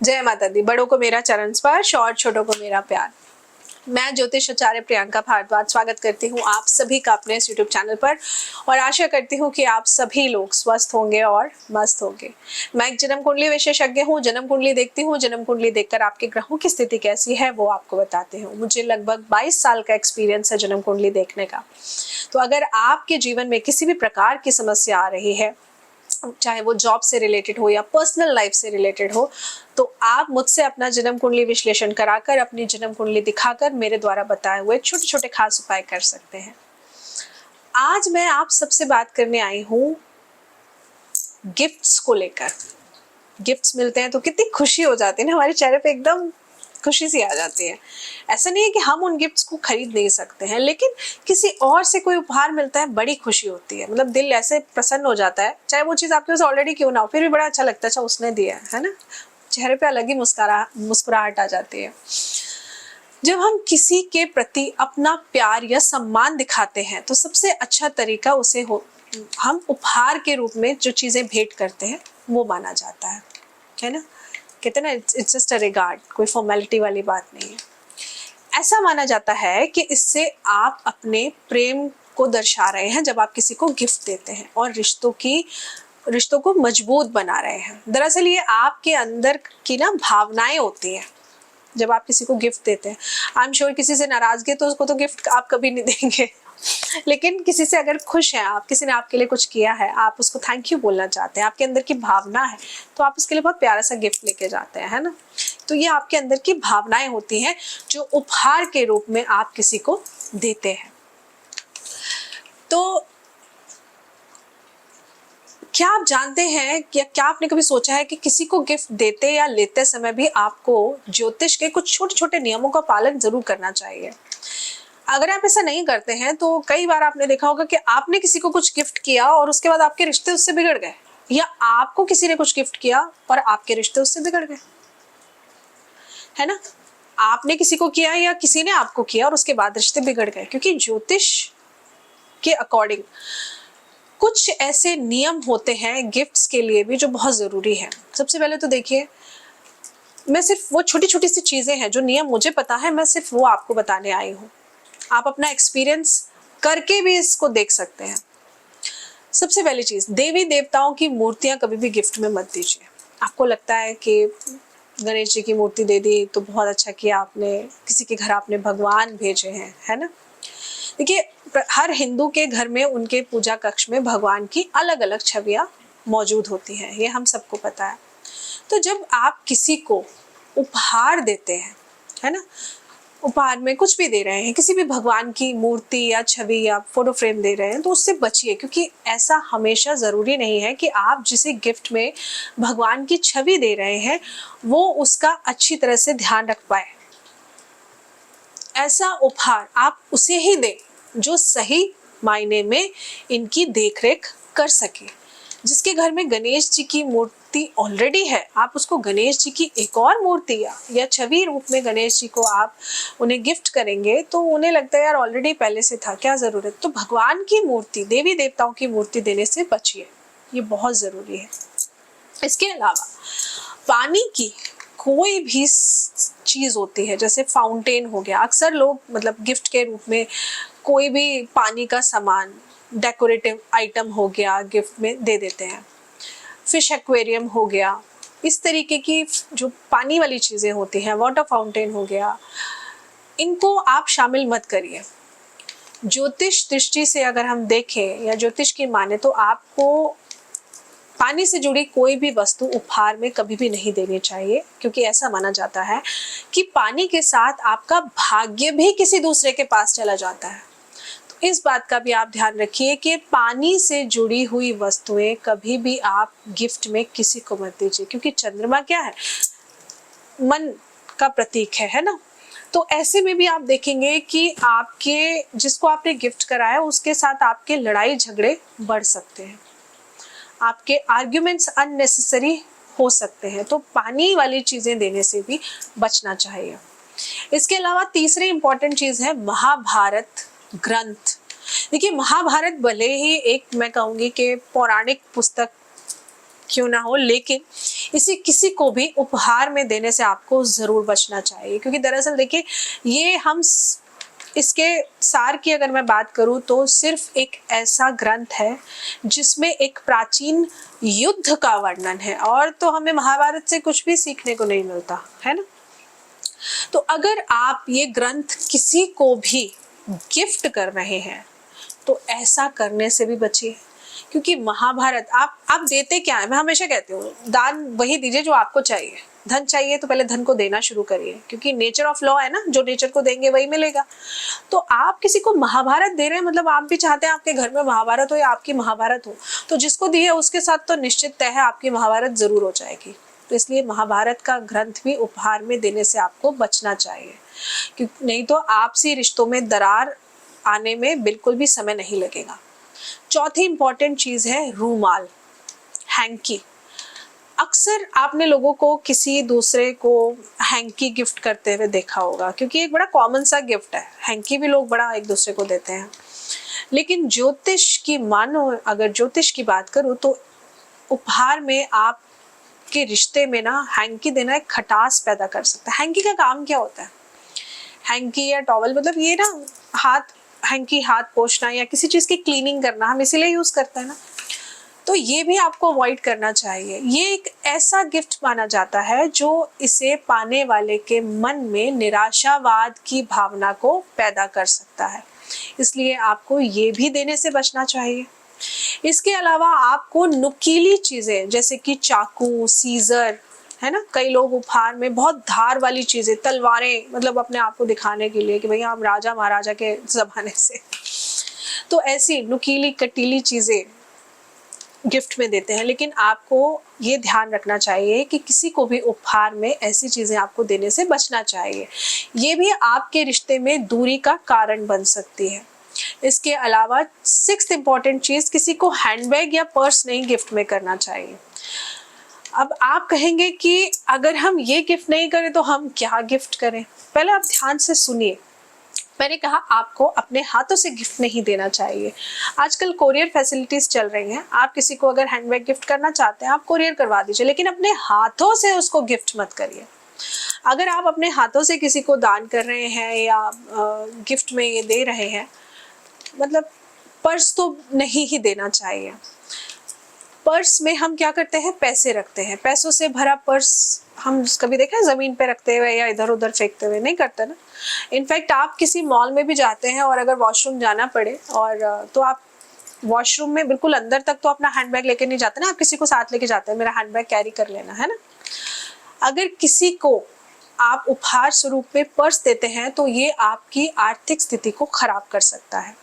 जय माता दी। बड़ों को मेरा चरण स्पर्श और छोटों को मेरा प्यार। मैं ज्योतिष आचार्य प्रियंका भारद्वाज स्वागत करती हूँ आप सभी का अपने इस यूट्यूब चैनल पर और आशा करती हूँ कि आप सभी लोग स्वस्थ होंगे और मस्त होंगे। मैं एक जन्म कुंडली विशेषज्ञ हूँ। जन्म कुंडली देखती हूँ। जन्म कुंडली देखकर आपके ग्रहों की स्थिति कैसी है वो आपको बताती हूँ। मुझे लगभग 22 साल का एक्सपीरियंस है जन्म कुंडली देखने का। तो अगर आपके जीवन में किसी भी प्रकार की समस्या आ रही है, चाहे वो जॉब से रिलेटेड हो या पर्सनल लाइफ से रिलेटेड हो, तो आप मुझसे अपना जन्म कुंडली विश्लेषण कराकर अपनी जन्म कुंडली दिखाकर मेरे द्वारा बताए हुए छोटे छोटे खास उपाय कर सकते हैं। आज मैं आप सबसे बात करने आई हूँ गिफ्ट्स को लेकर। गिफ्ट्स मिलते हैं तो कितनी खुशी हो जाती है ना, हमारे चेहरे पे एकदम खुशी सी आ जाती है। ऐसा नहीं है कि हम उन गिफ्ट्स को खरीद नहीं सकते हैं, लेकिन किसी और से कोई उपहार मिलता है बड़ी खुशी होती है। मतलब दिल ऐसे प्रसन्न हो जाता है, चाहे वो चीज़ आपके पास ऑलरेडी क्यों ना हो, फिर भी बड़ा अच्छा लगता है। अच्छा उसने दिया है ना, चेहरे पे अलग ही मुस्कुराहट आ जाती है। जब हम किसी के प्रति अपना प्यार या सम्मान दिखाते हैं तो सबसे अच्छा तरीका हम उपहार के रूप में जो चीज़ें भेंट करते हैं वो माना जाता है ना। कहते हैं ना, इट्स जस्ट अ रिगार्ड, कोई फॉर्मेलिटी वाली बात नहीं है। ऐसा माना जाता है कि इससे आप अपने प्रेम को दर्शा रहे हैं जब आप किसी को गिफ्ट देते हैं और रिश्तों को मजबूत बना रहे हैं। दरअसल ये आपके अंदर की ना भावनाएं होती हैं जब आप किसी को गिफ्ट देते हैं। आई एम श्योर किसी से नाराजगी है तो उसको तो गिफ्ट आप कभी नहीं देंगे, लेकिन किसी से अगर खुश हैं आप, किसी ने आपके लिए कुछ किया है, आप उसको थैंक यू बोलना चाहते हैं, आपके अंदर की भावना है, तो आप उसके लिए बहुत प्यारा सा गिफ्ट लेके जाते हैं, है ना। तो ये आपके अंदर की भावनाएं होती हैं जो उपहार के रूप में आप किसी को देते हैं। तो क्या आप जानते हैं कि क्या आपने कभी सोचा है कि किसी को गिफ्ट देते या लेते समय भी आपको ज्योतिष के कुछ छोटे छोटे नियमों का पालन जरूर करना चाहिए। अगर आप ऐसा नहीं करते हैं तो कई बार आपने देखा होगा कि आपने किसी को कुछ गिफ्ट किया और उसके बाद आपके रिश्ते उससे बिगड़ गए, या आपको किसी ने कुछ गिफ्ट किया और आपके रिश्ते उससे बिगड़ गए, है ना। आपने किसी को किया या किसी ने आपको किया और उसके बाद रिश्ते बिगड़ गए, क्योंकि ज्योतिष के अकॉर्डिंग कुछ ऐसे नियम होते हैं गिफ्ट्स के लिए भी जो बहुत जरूरी है। सबसे पहले तो देखिए, मैं सिर्फ वो छोटी छोटी सी चीजें हैं जो नियम मुझे पता है, मैं सिर्फ वो आपको बताने आई हूँ। आप अपना एक्सपीरियंस करके भी इसको देख सकते हैं। सबसे पहली चीज, देवी देवताओं की मूर्तियां कभी भी गिफ्ट में मत दीजिए। आपको लगता है कि गणेश जी की मूर्ति दे दी तो बहुत अच्छा किया आपने, किसी के घर आपने भगवान भेजे हैं, है ना। देखिए, हर हिंदू के घर में उनके पूजा कक्ष में भगवान की अलग अलग छवियां मौजूद होती हैं, ये हम सबको पता है। तो जब आप किसी को उपहार देते हैं, है ना, उपहार में कुछ भी दे रहे हैं, किसी भी भगवान की मूर्ति या छवि या फोटो फ्रेम दे रहे हैं, तो उससे बचिए, क्योंकि ऐसा हमेशा जरूरी नहीं है कि आप जिसे गिफ्ट में भगवान की छवि दे रहे हैं वो उसका अच्छी तरह से ध्यान रख पाए। ऐसा उपहार आप उसे ही दें जो सही मायने में इनकी देखरेख कर सके। जिसके घर में गणेश जी की मूर्ति ऑलरेडी है, आप उसको गणेश जी की एक और मूर्ति या छवि रूप में गणेश जी को आप उन्हें गिफ्ट करेंगे तो उन्हें लगता है यार ऑलरेडी पहले से था, क्या जरूरत। तो भगवान की मूर्ति, देवी देवताओं की मूर्ति देने से बचिए, ये बहुत जरूरी है। इसके अलावा पानी की कोई भी चीज होती है, जैसे फाउंटेन हो गया, अक्सर लोग मतलब गिफ्ट के रूप में कोई भी पानी का सामान, डेकोरेटिव आइटम हो गया, गिफ्ट में दे देते हैं। फिश एक्वेरियम हो गया, इस तरीके की जो पानी वाली चीजें होती हैं, वाटर फाउंटेन हो गया, इनको आप शामिल मत करिए। ज्योतिष दृष्टि से अगर हम देखें या ज्योतिष की माने तो आपको पानी से जुड़ी कोई भी वस्तु उपहार में कभी भी नहीं देनी चाहिए, क्योंकि ऐसा माना जाता है कि पानी के साथ आपका भाग्य भी किसी दूसरे के पास चला जाता है। तो इस बात का भी आप ध्यान रखिए कि पानी से जुड़ी हुई वस्तुएं कभी भी आप गिफ्ट में किसी को मत दीजिए, क्योंकि चंद्रमा क्या है, मन का प्रतीक है ना। तो ऐसे में भी आप देखेंगे कि आपके जिसको आपने गिफ्ट कराया उसके साथ आपके लड़ाई झगड़े बढ़ सकते हैं, आपके आर्ग्यूमेंट्स अननेसेसरी हो सकते हैं। तो पानी वाली चीजें देने से भी बचना चाहिए। इसके अलावा तीसरी इंपॉर्टेंट चीज है महाभारत ग्रंथ। देखिए, महाभारत भले ही एक मैं कहूंगी कि पौराणिक पुस्तक क्यों ना हो, लेकिन इसे किसी को भी उपहार में देने से आपको ज़रूर बचना चाहिए, क्योंकि दरअसल देखिए ये इसके सार की अगर मैं बात करूं तो सिर्फ एक ऐसा ग्रंथ है जिसमें एक प्राचीन युद्ध का वर्णन है, और तो हमें महाभारत से कुछ भी सीखने को नहीं मिलता है ना। तो अगर आप ये ग्रंथ किसी को भी गिफ्ट कर रहे हैं तो ऐसा करने से भी बचिए, क्योंकि महाभारत आप देते क्या है, मैं हमेशा कहती हूँ दान वही दीजिए जो आपको चाहिए। धन चाहिए तो पहले धन को देना शुरू करिए, क्योंकि नेचर ऑफ लॉ है ना, जो नेचर को देंगे वही मिलेगा। तो आप किसी को महाभारत दे रहे हैं, मतलब आप भी चाहते हैं आपके घर में महाभारत हो या आपकी महाभारत हो, तो जिसको दी है उसके साथ तो निश्चित तय है आपकी महाभारत जरूर हो जाएगी। तो इसलिए महाभारत का ग्रंथ भी उपहार में देने से आपको बचना चाहिए, क्योंकि नहीं तो आपसी रिश्तों में दरार आने में बिल्कुल भी समय नहीं लगेगा। चौथी इंपॉर्टेंट चीज है रूमाल, हैंकी। अक्सर आपने लोगों को किसी दूसरे को हैंकी गिफ्ट करते हुए देखा होगा, क्योंकि एक बड़ा कॉमन सा गिफ्ट है, हैंकी भी लोग बड़ा एक दूसरे को देते हैं। लेकिन ज्योतिष की मानो, अगर ज्योतिष की बात करूं तो उपहार में आपके रिश्ते में ना हैंकी देना एक खटास पैदा कर सकता है। हैंकी का काम क्या होता है? हैंकी या टॉवल मतलब ये ना हैंकी हाथ पोंछना या किसी चीज की क्लीनिंग करना, हम इसीलिए यूज करते हैं ना। तो ये भी आपको अवॉइड करना चाहिए। ये एक ऐसा गिफ्ट माना जाता है जो इसे पाने वाले के मन में निराशावाद की भावना को पैदा कर सकता है, इसलिए आपको ये भी देने से बचना चाहिए। इसके अलावा आपको नुकीली चीजें जैसे कि चाकू, सीजर, है ना, कई लोग उपहार में बहुत धार वाली चीजें, तलवारें, मतलब अपने आप को दिखाने के लिए कि भैया हम राजा महाराजा के जमाने से, तो ऐसी नुकीली कटीली चीजें गिफ्ट में देते हैं। लेकिन आपको ये ध्यान रखना चाहिए कि किसी को भी उपहार में ऐसी चीजें आपको देने से बचना चाहिए, ये भी आपके रिश्ते में दूरी का कारण बन सकती है। इसके अलावा सिक्स्थ इंपॉर्टेंट चीज, किसी को हैंडबैग या पर्स नहीं गिफ्ट में करना चाहिए। अब आप कहेंगे कि अगर हम ये गिफ्ट नहीं करें तो हम क्या गिफ्ट करें? पहले आप ध्यान से सुनिए। मैंने कहा आपको अपने हाथों से गिफ्ट नहीं देना चाहिए। आजकल कोरियर फैसिलिटीज चल रही हैं, आप किसी को अगर हैंडबैग गिफ्ट करना चाहते हैं आप कोरियर करवा दीजिए, लेकिन अपने हाथों से उसको गिफ्ट मत करिए। अगर आप अपने हाथों से किसी को दान कर रहे हैं या गिफ्ट में ये दे रहे हैं, मतलब पर्स तो नहीं ही देना चाहिए। पर्स में हम क्या करते हैं, पैसे रखते हैं, पैसों से भरा पर्स हम कभी देखा है जमीन पे रखते हुए या इधर उधर फेंकते हुए? नहीं करते ना। इनफैक्ट आप किसी मॉल में भी जाते हैं और अगर वॉशरूम जाना पड़े और तो आप वॉशरूम में बिल्कुल अंदर तक तो अपना हैंडबैग लेके नहीं जाते ना, आप किसी को साथ लेके जाते हैं, मेरा हैंडबैग कैरी कर लेना, है ना। अगर किसी को आप उपहार स्वरूप में पर्स देते हैं तो ये आपकी आर्थिक स्थिति को खराब कर सकता है।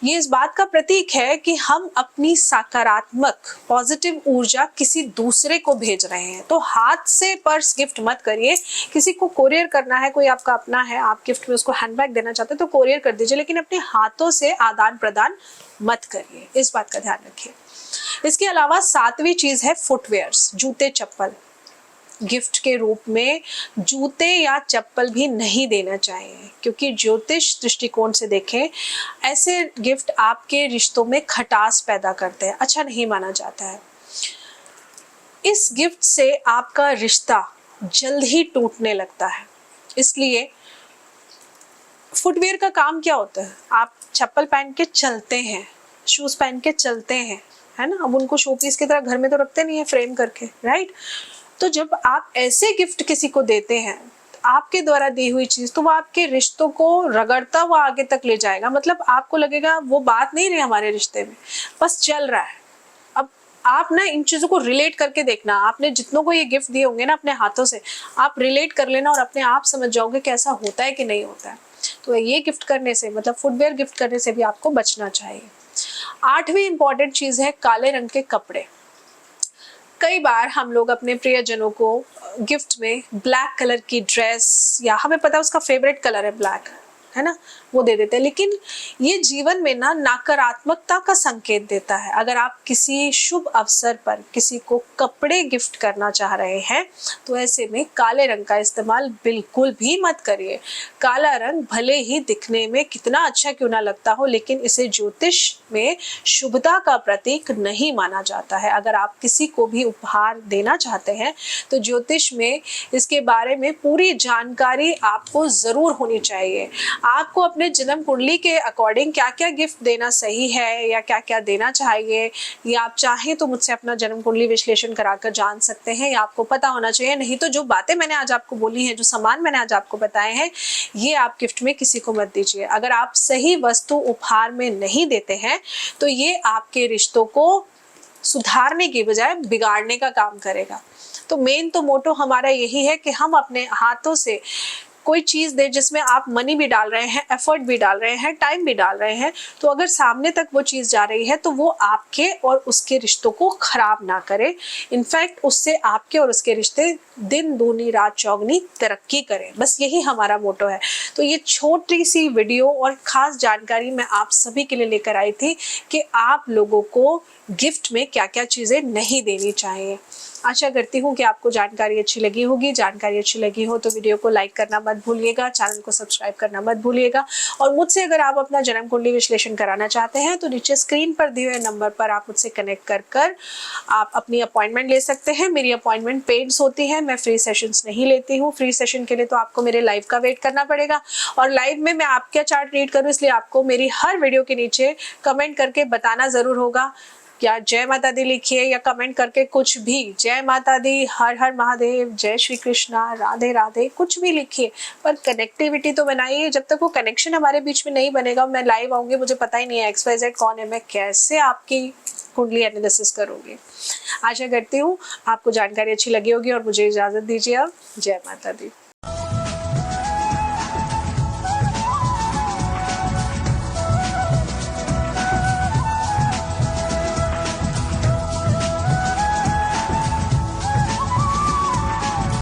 ये इस बात का प्रतीक है कि हम अपनी सकारात्मक पॉजिटिव ऊर्जा किसी दूसरे को भेज रहे हैं। तो हाथ से पर्स गिफ्ट मत करिए। किसी को कोरियर करना है, कोई आपका अपना है, आप गिफ्ट में उसको हैंडबैग देना चाहते हैं तो कोरियर कर दीजिए, लेकिन अपने हाथों से आदान प्रदान मत करिए, इस बात का ध्यान रखिए। इसके अलावा सातवीं चीज है फुटवेयर्स, जूते चप्पल। गिफ्ट के रूप में जूते या चप्पल भी नहीं देना चाहिए, क्योंकि ज्योतिष दृष्टिकोण से देखें ऐसे गिफ्ट आपके रिश्तों में खटास पैदा करते हैं, अच्छा नहीं माना जाता है। इस गिफ्ट से आपका रिश्ता जल्द ही टूटने लगता है। इसलिए फुटवेयर का काम क्या होता है? आप चप्पल पहन के चलते हैं, शूज पहन के चलते हैं, है ना। अब उनको शोपीस की तरह घर में तो रखते नहीं है फ्रेम करके, राइट। तो जब आप ऐसे गिफ्ट किसी को देते हैं, आपके द्वारा दी हुई चीज, तो वो आपके रिश्तों को रगड़ता हुआ आगे तक ले जाएगा। मतलब आपको लगेगा वो बात नहीं रही हमारे रिश्ते में, बस चल रहा है। अब आप ना इन चीजों को रिलेट करके देखना, आपने जितनों को ये गिफ्ट दिए होंगे ना अपने हाथों से, आप रिलेट कर लेना और अपने आप समझ जाओगे कि ऐसा होता है कि नहीं होता है। तो ये गिफ्ट करने से, मतलब फुटवेयर गिफ्ट करने से भी आपको बचना चाहिए। आठवीं इंपॉर्टेंट चीज है काले रंग के कपड़े। कई बार हम लोग अपने प्रियजनों को गिफ्ट में ब्लैक कलर की ड्रेस, या हमें पता है उसका फेवरेट कलर है ब्लैक, है ना, वो दे देते हैं, लेकिन ये जीवन में ना नकारात्मकता का संकेत देता है। अगर आप किसी शुभ अवसर पर किसी को कपड़े गिफ्ट करना चाह रहे हैं तो ऐसे में काले रंग का इस्तेमाल बिल्कुल भी मत करिए। काला रंग भले ही दिखने में कितना अच्छा क्यों ना लगता हो, लेकिन इसे ज्योतिष में शुभता का प्रतीक नहीं माना जाता है। अगर आप किसी को भी उपहार देना चाहते हैं तो ज्योतिष में इसके बारे में पूरी जानकारी आपको जरूर होनी चाहिए। आपको अपने जन्म कुंडली के अकॉर्डिंग क्या क्या गिफ्ट देना सही है या क्या क्या देना चाहिए, ये आप चाहें तो मुझसे अपना जन्म कुंडली विश्लेषण कराकर जान सकते हैं। ये आपको पता होना चाहिए। नहीं तो जो बातें मैंने आज आपको बोली हैं, जो सामान मैंने आज आपको बताए हैं, ये आप गिफ्ट में किसी को मत दीजिए। अगर आप सही वस्तु उपहार में नहीं देते हैं तो ये आपके रिश्तों को सुधारने की बजाय बिगाड़ने का काम करेगा। तो मेन तो मोटो हमारा यही है कि हम अपने हाथों से कोई चीज दे जिसमें आप मनी भी डाल रहे हैं, एफर्ट भी डाल रहे हैं, टाइम भी डाल रहे हैं, तो अगर सामने तक वो चीज जा रही है तो वो आपके और उसके रिश्तों को खराब ना करे। इनफैक्ट उससे आपके और उसके रिश्ते दिन दूनी रात चौगनी तरक्की करें। बस यही हमारा मोटो है। तो ये छोटी सी वीडियो और खास जानकारी मैं आप सभी के लिए लेकर आई थी कि आप लोगों को गिफ्ट में क्या क्या चीजें नहीं देनी चाहिए। आशा करती हूँ कि आपको जानकारी अच्छी लगी होगी। जानकारी अच्छी लगी हो तो वीडियो को लाइक करना मत भूलिएगा, चैनल को सब्सक्राइब करना मत भूलिएगा। और मुझसे अगर आप अपना जन्म कुंडली विश्लेषण कराना चाहते हैं तो नीचे स्क्रीन पर दिए हुए नंबर पर आप मुझसे कनेक्ट कर आप अपनी अपॉइंटमेंट ले सकते हैं। मेरी अपॉइंटमेंट पेड्स होती है, मैं फ्री सेशंस नहीं लेती हूँ। फ्री सेशन के लिए तो आपको मेरे लाइव का वेट करना पड़ेगा, और लाइव में मैं आपका चार्ट रीड करूँ इसलिए आपको मेरी हर वीडियो के नीचे कमेंट करके बताना जरूर होगा। या जय माता दी लिखिए या कमेंट करके कुछ भी, जय माता दी, हर हर महादेव, जय श्री कृष्णा, राधे राधे, कुछ भी लिखिए, पर कनेक्टिविटी तो बनाइए। जब तक वो कनेक्शन हमारे बीच में नहीं बनेगा, मैं लाइव आऊंगी, मुझे पता ही नहीं है XYZ कौन है, मैं कैसे आपकी कुंडली एनालिसिस करूंगी। आशा करती हूँ आपको जानकारी अच्छी लगी होगी और मुझे इजाजत दीजिए अब। जय माता दी।